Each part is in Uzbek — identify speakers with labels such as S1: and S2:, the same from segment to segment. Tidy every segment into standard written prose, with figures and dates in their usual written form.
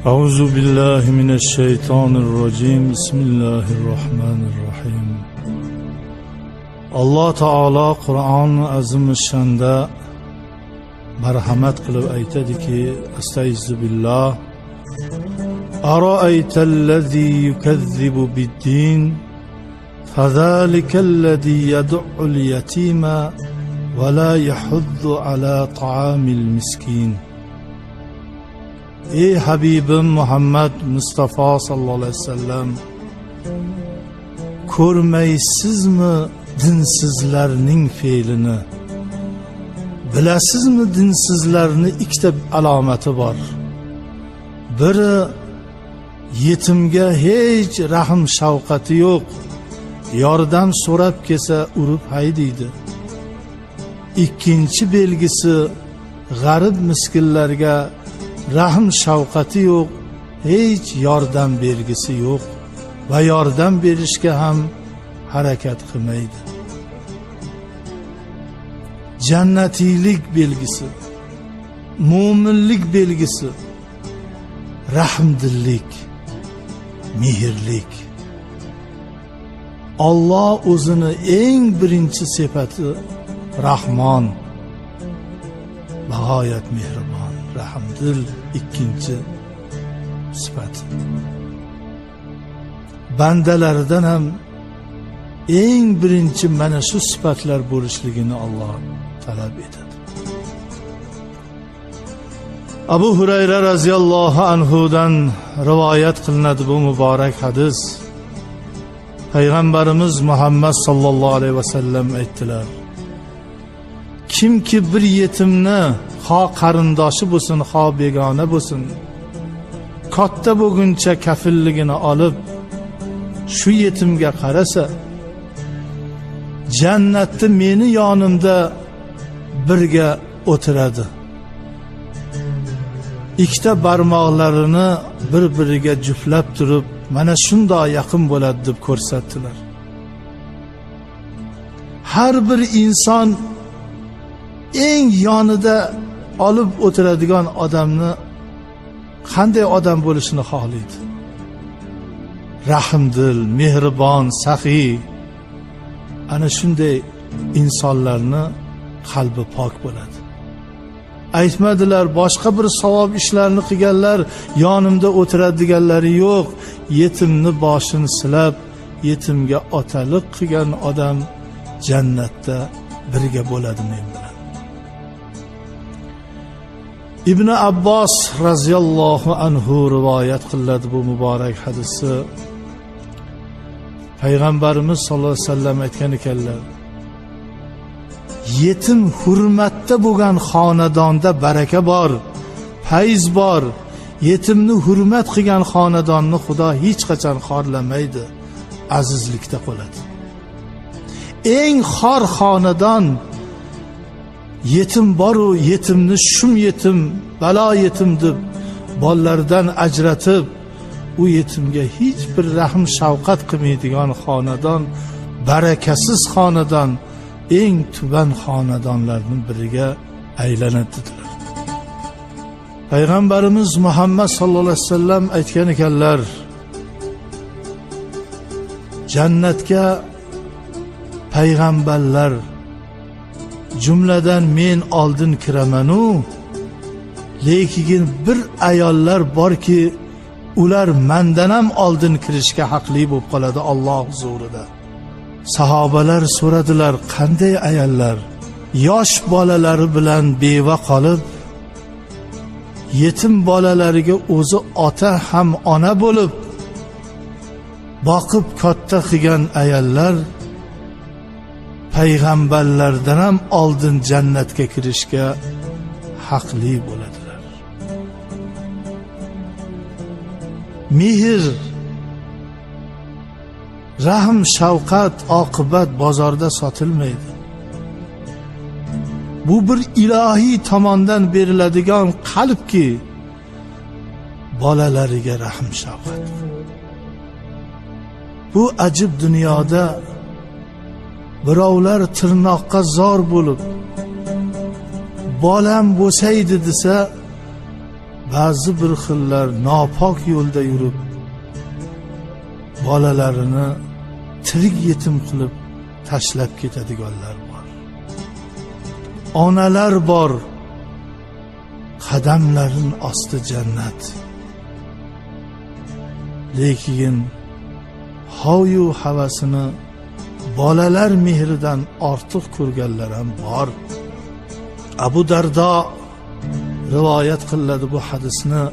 S1: أعوذ بالله من الشيطان الرجيم بسم الله الرحمن الرحيم الله تعالى قرآن عظيم الشنده مرحمت قلب aytadiki استعيذ بالله أرأيت الذي يكذب بالدين فذلك الذي يدع اليتيم ولا يحض على طعام المسكين. Ey Habibim Muhammed Mustafa sallallahu aleyhi ve sellem, ko'rmaysizmi dinsizlarning fe'lini? Bilasizmi dinsizlarning ikkita alomati bor. Biri yetimga hech rahm shafqati yo'q, yordam so'rab kelsa urib haydaydi. Ikkinchi belgisi g'arib miskinlarga rahm shafqati yo'q, hech yordam bergisi yo'q va yordam berishga ham harakat qilmaydi. Jannatiylik belgisi, mo'minlik belgisi rahmdillik, mehrlik. Allah o'zini eng birinchi sifati Rahmon, bag'oyat mehribon, rahmdil ikkinchi sifat. Bandalaridan ham eng birinchi mana shu sifatlar bo'lishligini Alloh talab etadi. Abu Hurayra radhiyallohu anhudan rivoyat qilinadi bu muborak hadis. Payg'ambarimiz Muhammad sallallohu alayhi vasallam aytdilar: kimki bir yetimni xo qarindoshi bo'lsin, xo begona bo'lsin, katta bo'lguncha kafilligini olib shu yetimga qarasa, jannatda meni yonimda birga o'tiradi. Ikkita barmoqlarini bir-biriga juftlab turib, mana shunday yaqin bo'ladi deb ko'rsatdilar. Har bir inson eng yonida olib o'tiradigan odamni qanday odam bo'lishini xohlaydi? Rahmdil, mehribon, saxiy. Ana shunday insonlarni qalbi pok bo'ladi. Aytmadilar boshqa bir savob ishlarni qilganlar yonimda o'tiradiganlari yo'q. Yetimni boshini silab, yetimga otalik qilgan odam jannatda birga bo'ladi men bilan. İbn Abbos raziyallohu anhu rivoyat qiladi bu muborak hadisi. Payg'ambarimiz sallallohu alayhi vasallam aytgan ekanlar: yetim hurmatda bo'lgan xonadonda baraka bor, fayz bor. Yetimni hurmat qilgan xonadonni Xudo hech qachon xorlamaydi, azizlikda qoladi. Eng xor xonadon yetim boru yetimni shum yetim, balo yetim deb bolalardan ajratib, u yetimga hech bir rahm shafqat qilmaydigan xonadon, barakasiz xonadon, eng tuban xonadonlarning biriga aylanadi dedilar. Payg'ambarimiz Muhammad sallallohu alayhi vasallam aytgan ekanlar: jannatga payg'ambarlar jumladan men oldin kiramanu, lekin bir ayollar borki, ular mendan ham oldin kirishga haqli bo'lib qoladi Alloh huzurida. Sahobalar so'radilar: qanday ayollar? Yosh bolalari bilan beva qolib, yetim bolalariga o'zi ota ham ona bo'lib boqib katta qilgan ayollar payg'ambarlardan ham oldin jannatga kirishga haqli bo'ladilar. Mehr, rahm, shafqat, oqibat bozorda sotilmaydi. Bu bir ilohiy tomondan beriladigan qalbki, bolalariga rahm, shafqat. Bu ajib dunyoda birovlar tirnoqqa zor bo'lib, bolam bo'lsaydi desa, ba'zi bir xillar nopok yo'lda yurib bolalarini tirik yetim qilib tashlab ketadiganlar bor. Onalar bor, qadamlarin osti jannat. Lekin hoyu havasini bolalar mehridan ortiq ko'rganlar ham bor. Abu Dardo rivoyat qiladi bu hadisni.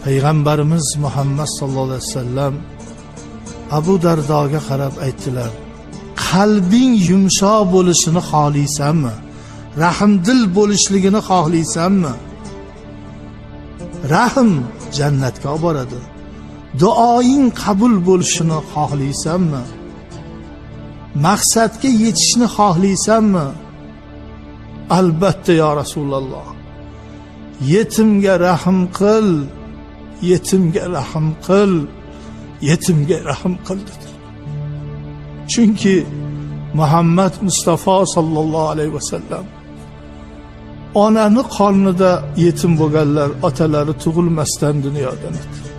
S1: Payg'ambarimiz Muhammad sallallohu alayhi vasallam Abu Dardoga qarab aytdilar: qalbing yumshoq bo'lishini xohlaysanmi? Rahmdil bo'lishligini xohlaysanmi? Rahm jannatga olib boradi. Duoing qabul bo'lishini xohlaysanmi? Maqsadga yetishni xohlaysanmi? Albatta ya Rasululloh. Yetimga rahm qil, yetimga rahm qil, yetimga rahm qil dedi. Chunki Muhammad Mustafa sallallohu alayhi vasallam onani qornida yetim bo'lganlar otalari tug'ilmasdan dunyodan o'tdi.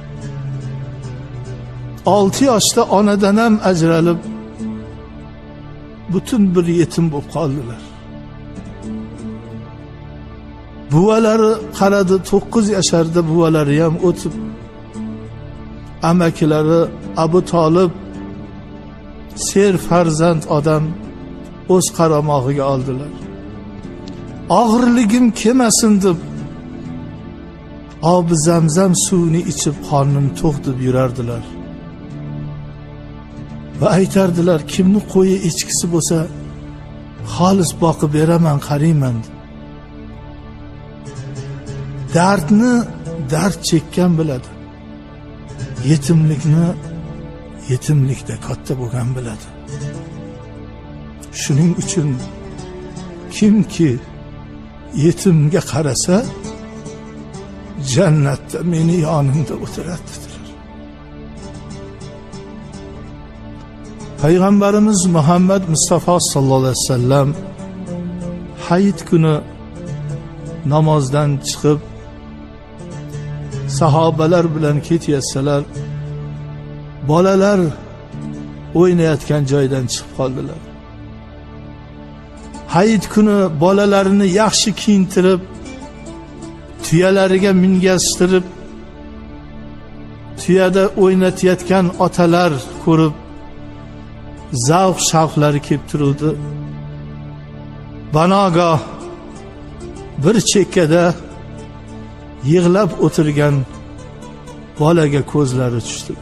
S1: 6 yoshda onadan ham ajralib butun bir yetim bo'lib qoldilar. Buvalari qaradi, 9 yasharda buvalari ham o'tib, amakilari Abu Talib ser farzand odam o'z qaramog'iga oldilar. Og'irligim kelmasin deb obi Zamzam suvini ichib qornim to'q deb yurardilar. Va aytardilar, kimni qo'yi echkisi bo'lsa xolis boqib beraman, qarayman. Dardni dard chekkan biladi. Yetimlikni yetimlikda katta bo'lgan biladi. Shuning uchun kimki yetimga qarasa jannatda meni yonimda o'tiradi dedilar. Payg'ambarimiz Muhammad Mustafa sallallohu alayhi vasallam hayit kuni namozdan chiqib sahobalar bilan ketayotsalar, bolalar o'ynayotgan joydan chiqib qoldilar. Hayit kuni bolalarini yaxshi kiyintirib, tuyalariga mingashtirib, tuyada o'ynatayotgan otalar ko'rib zavq shavqlari kelib turdi. Banogoh bir chekkada yig'lab o'tirgan bolaga ko'zlari tushdi.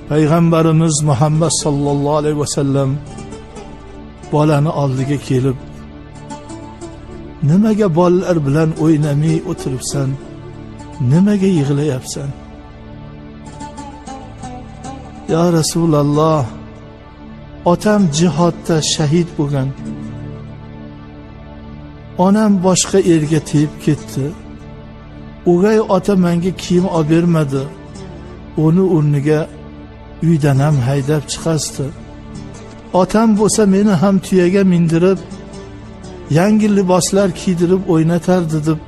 S1: Payg'ambarimiz Muhammad sallallohu alayhi vasallam bolani oldiga kelib, nimaga bolalar bilan o'ynamay o'tiribsan? Nimaga yig'layapsan? Ya Rasululloh, otam jihodda shahid bo'lgan. Onam boshqa erga tegib ketdi. O'gay ota menga kiyim olib bermadi. Uni o'rniga uydan ham haydab chiqasdi. Otam bo'lsa meni ham tuyaga mindirib, yangi liboslar kiydirib o'ynatardi deb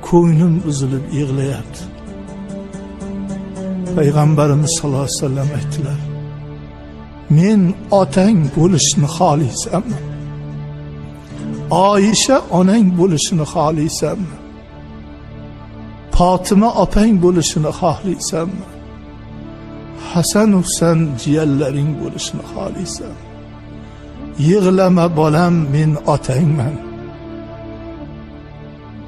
S1: ko'nglim uzilib yig'layapti. Payg'ambarimiz sallallohu alayhi vasallam aytdilar: "Men otang bo'lishni xohlaysanmi? Oyisha onang bo'lishini xohlaysanmi? Fatima opang bo'lishini xohlaysanmi? Hasan Husan jiyanlaring bo'lishini xohlaysan? Yig'lama bolam, men otangman.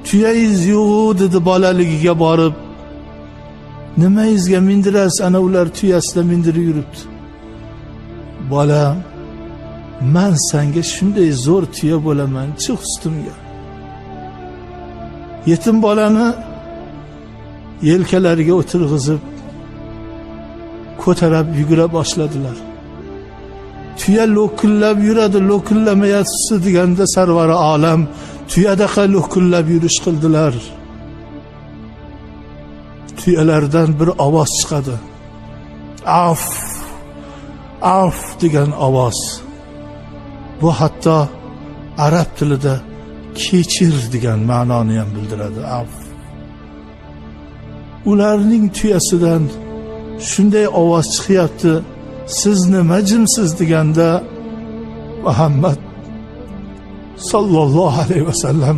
S1: Tuyangiz yo'q dedi bolaligiga borib. Nimangizga mindirasiz? Ana ular tuyasida mindirib yuribdi. Bolam, men senga shunday zo'r tuya bo'laman, chiq ustimga. Yetim bolani yelkalariga o'tirg'izib ko'tarib yugura boshladilar. Tuya lo'killab yuradi, lo'killamayapsiz deganda sarvari olam tuyadaqa lo'killab yurish qildilar. Tuyalardan bir ovoz chiqadi. Af, af degan ovoz. Bu hatto arab tilida kechir degan ma'noni ham bildiradi. Af. Ularning tuyasidan shunday ovoz chiqyapti, siz nima jimsiz deganda Muhammad sallallohu alayhi vasallam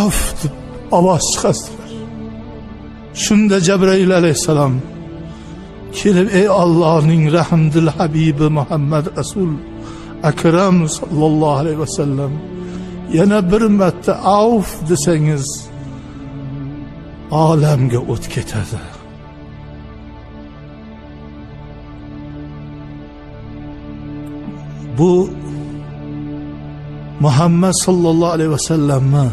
S1: af deb ovoz chiqardilar. Shunda Jibril alayhissalom kelib, ey Allohning rahmdil habibi Muhammad Rasul akram sallallohu alayhi vasallam, yana bir marta af desangiz olamga o't ketadi. Bu Muhammad sallallohu alayhi vasallamni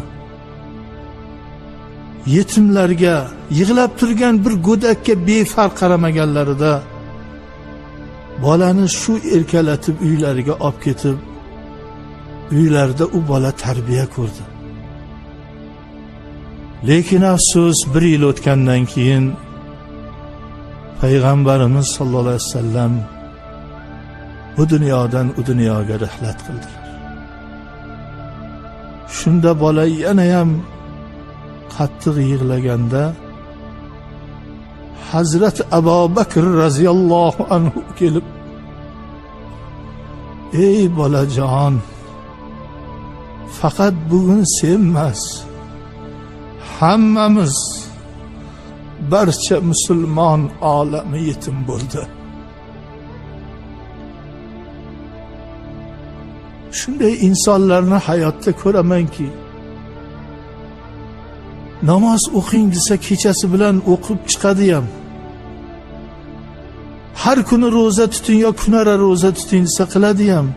S1: yetimlarga, yig'lab turgan bir go'dakka befarq qaramaganlarida bolani shu erkalatib uylariga olib ketib, uylarda u bola tarbiya ko'rdi. Lekin afsus, bir yil o'tgandan keyin payg'ambarimiz sallallohu alayhi vasallam bu dunyodan u dunyoga rihlat qildilar. Shunda bola yana ham qattiq yig'laganda Hazrat Abu Bakr raziyallohu anhu kelib, ey bolajon, faqat bugun sen emas, hammamiz, barcha musulmon olami yetim bo'ldi. Shunday insonlarni hayotda ko'ramanki, namoz o'qing desa kechasi bilan o'qib chiqadi ham. Har kuni roza tuting yo kunara roza tuting desa qiladi ham.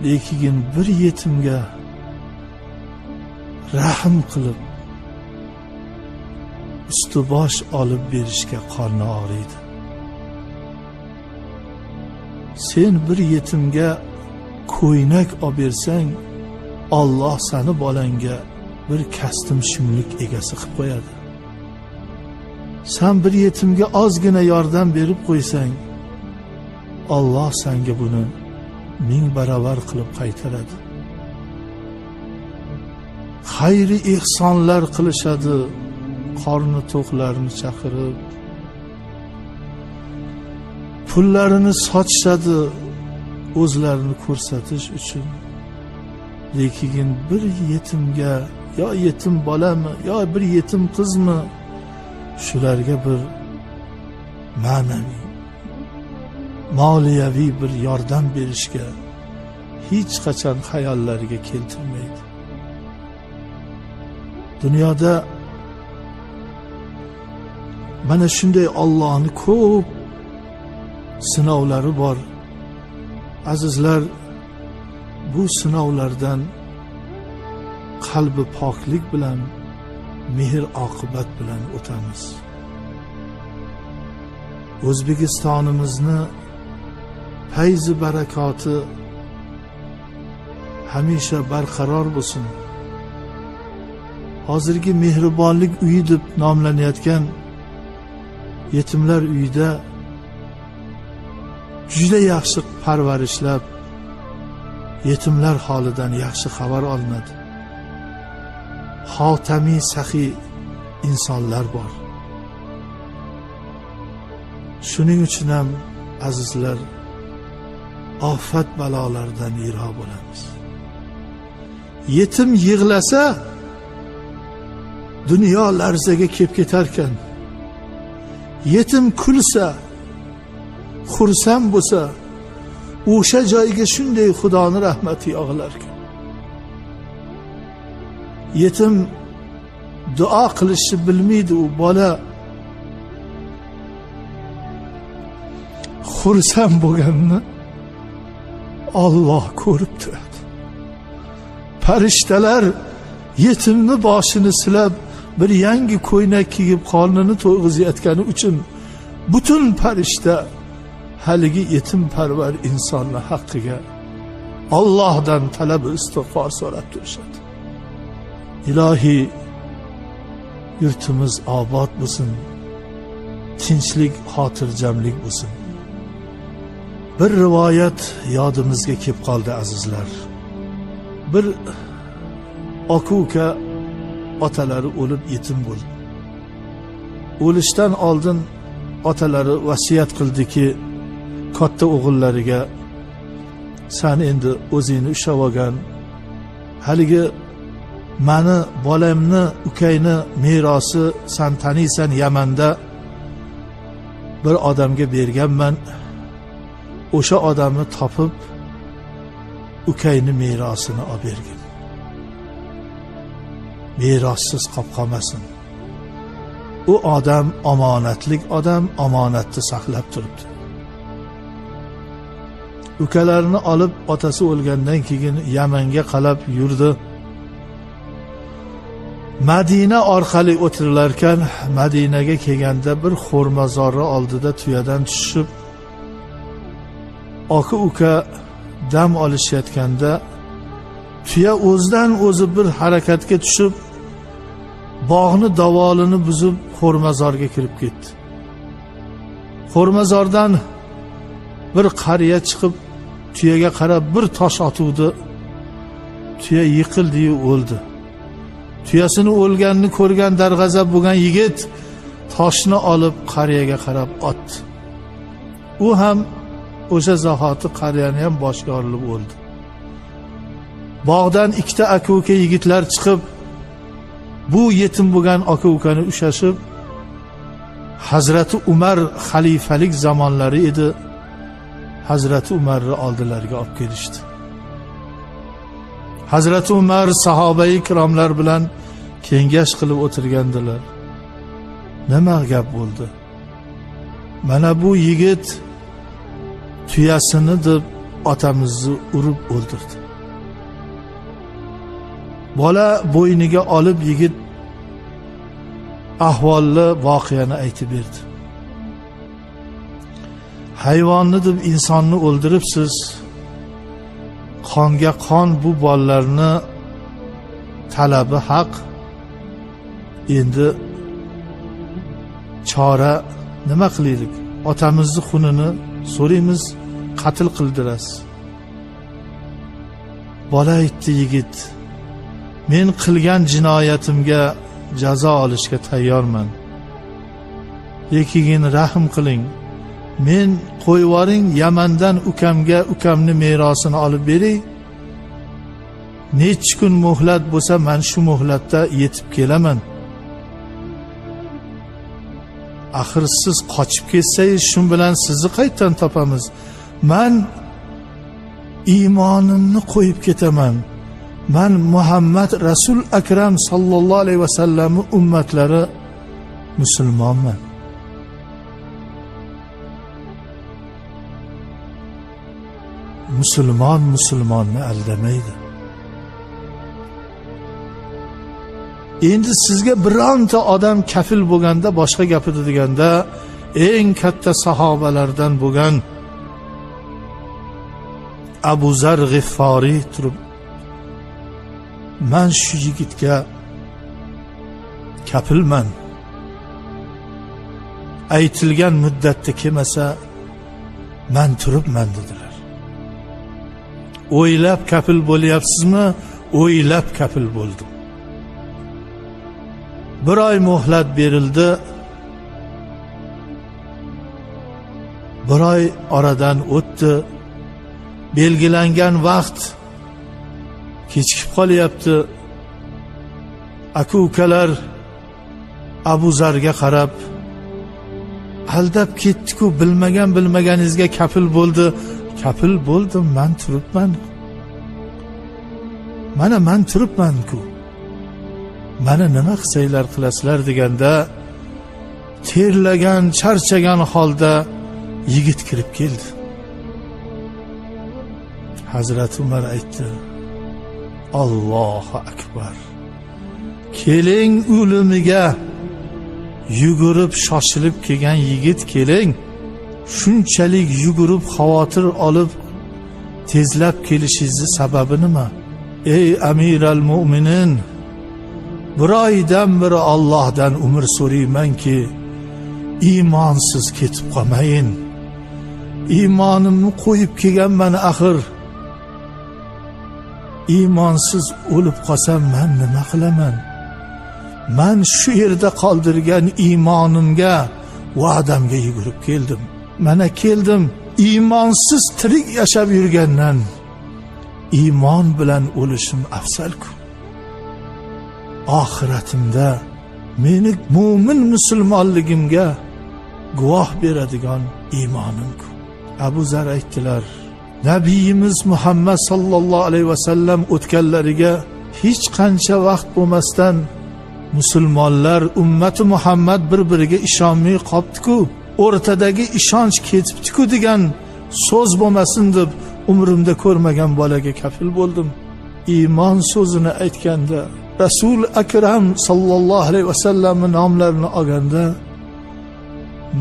S1: Lekin bir yetimga rahm qilib usti bosh olib berishga qorni og'riydi. Sen bir yetimga ko'ynak olib bersang, Alloh seni bolangga bir kastim shimlik egasi qilib qo'yadi. Sen bir yetimga ozgina yordam berib qo'ysang, Alloh senga buni 1000 barobar qilib qaytaradi. Xayri ihsonlar qilishadi, qorni to'qlarni chaqirib, pullarini sochishadi o'zlarini ko'rsatish uchun. Lekin bir yetimga, yo yetim bolami, yo bir yetim qizmi, shularga bir ma'naviy, moliyaviy bir yordam berishga hech qachon xayollariga keltirmaydi. Dunyoda mana shunday Allohning ko'p sinovlari bor. Azizlar, bu sinovlardan qalbi poklik bilan, mehr oqibat bilan o'tamiz. O'zbekistonimizni fayzi barakoti hamisha barqaror bo'lsin. Hozirgi mehribonlik uyi deb nomlanayotgan yetimlar uyida juda yaxshi parvarishlab, yetimlar holidan yaxshi xabar olinadi. Xotamiy saxiy insonlar bor. Shuning uchun ham azizlar, ofat balolardan yiroq bo'lamiz. Yetim yig'lasa dunyo larzaga kelib ketarkan, yetim kulsa, xursand bo'lsa, o'sha joyga shunday Xudoning rahmati yog'ilarkan. Yetim duo qilishni bilmaydi, u bola xursand bo'lganini Alloh ko'rib turadi. Farishtalar yetimni boshini silab, bir yangi ko'ynak kiyib qornini to'yg'izayotgani uchun butun farishta haligi yetimparvar insonning haqqiga Allohdan talab istig'for so'rab turishadi. Ilohiy, yurtimiz obod bo'lsin, tinchlik, xotirjamlik bo'lsin. bir rivoyat yodimizga kelib qoldi azizlar. Bir aka uka otalari o'lib yetim bo'ldi. O'lishdan oldin otalari vasiyat qildiki, katta o'g'illariga, sen endi o'zingni ushlab olgan, haligi mani bolamni, ukayni merosi sen taniysan, Yamanda bir odamga berganman. O'sha odamni topib ukayni merosini olib bergin. Merossiz qolib qolmasin. U odam omonatlik odam, omonatni saqlab turibdi. Ukalarini olib otasi o'lgandan keyin Yamanga qalab yurdi. Madina orqali o'tirilarkan, Madinaga kelganda bir xo'rmazorni oldida tuyadan tushib, aka uka dam olishayotganda tuya o'zidan o'zi bir harakatga tushib, bog'ni davolini buzib xo'rmazorga kirib ketdi. Xo'rmazordan bir qariya chiqib tuyaga qarab bir tosh otuvdi. Tuya yiqildi-yu o'ldi. Tuyasini o'lganini ko'rgan darg'azab bo'lgan yigit toshni olib qariyaga qarab otdi. U ham o'sha zahoti qariyani ham boshga urilib o'ldi. Bog'dan ikkita aka uka yigitlar chiqib, bu yetim bo'lgan aka ukani ushashib, Hazrati Umar xalifalik zamonlari edi. Hazrati Umarni oldilariga olib kelishdi. Hazrati Umar sahobai ikromlar bilan kengash qilib o'tirgandilar. Nima gap bo'ldi? Mana bu yigit tuyasini deb otamizni urib o'ldirdi. Bola bo'yniga olib yigit ahvolli voqeani aytib berdi. Hayvonni deb insonni o'ldiribsiz. Qonga qon, bu bolalarni talabi haq. Endi chora nima qilaylik? Otamizni xunini so'raymiz, qatl qildirasiz. Bola aytdi, yigit, men qilgan jinoyatimga jazo olishga tayyorman. Lekin rahm qiling. Men qo'yvoring, Yamandan ukamga ukamni merosini olib beray. Necha kun muhlat bo'lsa, men shu muhlatda yetib kelaman. Axir siz qochib ketsangiz, shun bilan sizni qayerdan topamiz? Men iymonimni qo'yib ketaman. Men Muhammad Rasul Akram sallallohu alayhi vasallamning ummatlari musulmonman. Musulmon musulmonni aldamaydi. Endi sizga bironta odam kafil bo'lganda, boshqa gapida deganda, eng katta sahobalardan bo'lgan Abu Zar G'ifforiy turib, men shu yigitga kafilman. Aytilgan muddatda kelmasa, men turibman dedilar. O'ylab kafil bo'lyapsizmi? O'ylab kafil bo'ldim. Bir oy muhlat berildi. Bir oy oradan o'tdi. Belgilangan vaqt kechikib qolyapti. Aka ukalar Abu Zarga qarab, aldab ketdi-ku, bilmaganingizga kafil bo'ldi. Kafil bo'ldim, men turibman. Mana men turibman-ku. Mana nima qilsanglar qilasizlar deganda, terlagan, charchagan holda yigit kirib keldi. Hazrat Umar aytdi, Allohu akbar. Keling, o'limiga yugurib shoshilib kelgan yigit keling. Shunchalik yugurib xavotir olib tezlab kelishingiz sababi nima? Ey Amiral Mu'minin, bir oydan beri Allohdan umr so'raymanki, iymonsiz ketib qolmayin. iymonimni qo'yib kelganman, axir iymonsiz o'lib qolsam men nima qilaman? Men shu yerda qoldirgan iymonimga, va'damga yugurib keldim. Mana keldim, iymonsiz tirik yashab yurgandan iymon bilan o'lishim afzal-ku. Oxiratimda meni mo'min musulmonligimga guvoh beradigan iymonim-ku. Abu Zar aytdilar, Nabiyimiz Muhammad sallallohu alayhi vasallam o'tganlariga hech qancha vaqt bo'lmasdan musulmonlar ummati Muhammad bir-biriga ishonmay qolibdi-ku, o'rtadagi ishonch ketibdi-ku degan so'z bo'lmasin deb umrimda ko'rmagan bolaga kafil bo'ldim. Iymon so'zini aytganda, Rasul akram sallallohu alayhi vasallamning nomlarini olganda,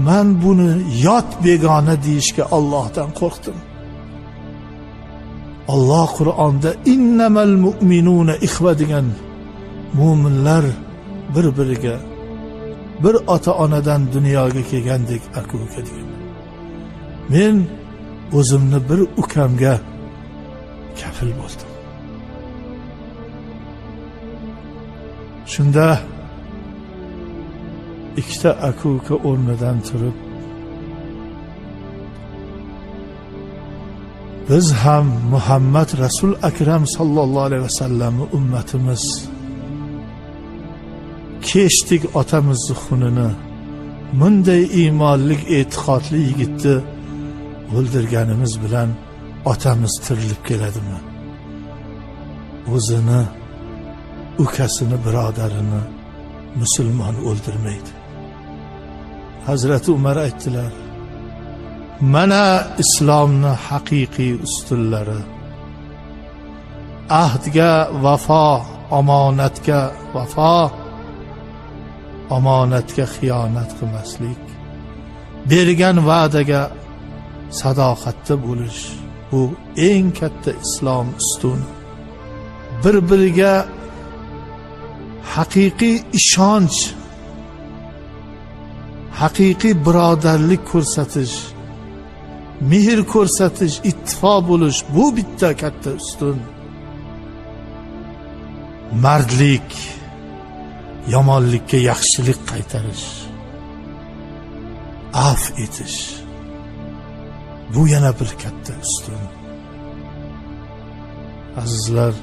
S1: men buni yot begona deyishga Allohdan qo'rqdim. Alloh Qur'onda innamal mu'minuna ikhva degan, mu'minlar bir-biriga bir ota-onadan dunyoga kelgandek aka-uka degan. Men o'zimni bir ukamga kafil bo'ldim. Shunda ikkita aka-uka o'rnidan turib, biz ham Muhammad Rasul akram sallallohu alayhi vasallamning ummatimiz, kechdik otamizni xunini, bunday iymonlik e'tiqodli yigitni o'ldirganimiz bilan otamiz tirilib keladimi? O'zini, ukasini, birodarini musulmon o'ldirmaydi. Hazrati Umar aytdilar, mana islomni haqiqiy ustunlari, ahdga vafo, omonatga vafo, omonatga xiyonat qilmaslik, bergan va'daga sadoqatli bo'lish, bu eng katta islom ustuni. Bir-biriga haqiqiy ishonch, haqiqiy birodarlik ko'rsatish, mehr ko'rsatish, ittifoq bo'lish, bu bitta katta ustun. Mardlik, yomonlikka yaxshilik qaytarish, af etish, bu yana bir katta ustun. Azizlar,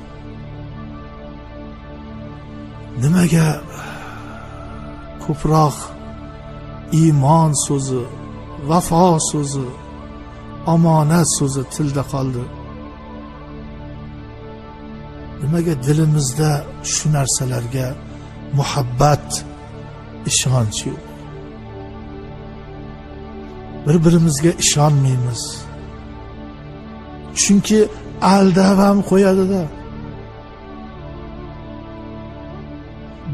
S1: nimaga ko'proq iymon so'zi, vafo so'zi, omonat so'zi tilda qoldi? Nimaga dilimizda shu narsalarga muhabbat, ishonch yo'q? Bir-birimizga ishonmaymiz. Chunki aldab ham qo'yadi-da.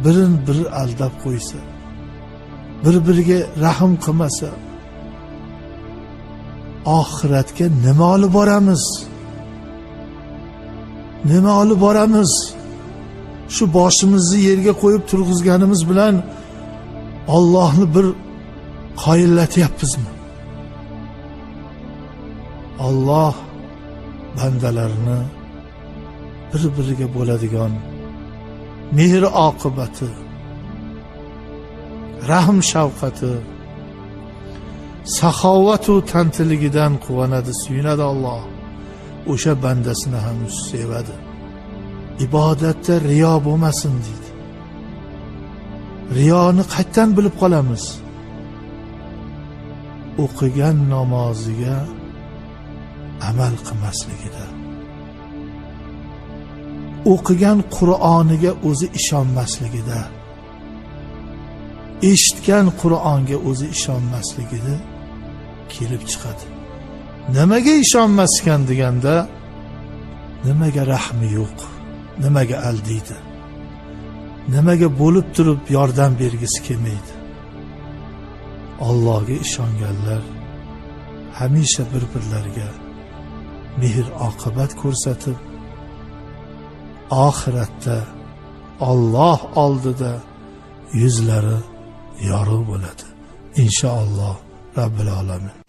S1: Birin-biri aldab qo'ysa, bir-biriga rahm qilmasa, oxiratga nima olib boramiz? Nima olib boramiz? Shu boshimizni yerga qo'yib turg'izganimiz bilan Allohni bir qoyillatyapmizmi? Alloh bandalarini bir-biriga bo'ladigan mehr oqibati, rahm shafqati, saxovat va tantiligidan quvonadi, suyunadi. Alloh o'sha bandasini ham sevadi. Ibodatda riyo bo'lmasin deydi. Riyoni qayerdan bilib qolamiz? O'qigan namoziga amal qilmasligida, o'qigan Qur'oniga o'zi ishonmasligida, eshitgan Qur'onga o'zi ishonmasligida kelib chiqadi. Nimaga ishonmaskan deganda, nimaga rahmi yo'q, nimaga aldaydi, nimaga bo'lib turib yordam bergisi kelmaydi? Allohga ishonganlar hamisha bir-birlariga mehr oqibat ko'rsatib, oxiratda Alloh oldida yuzlari yorug' bo'ladi. Inshaalloh Robbil alamin.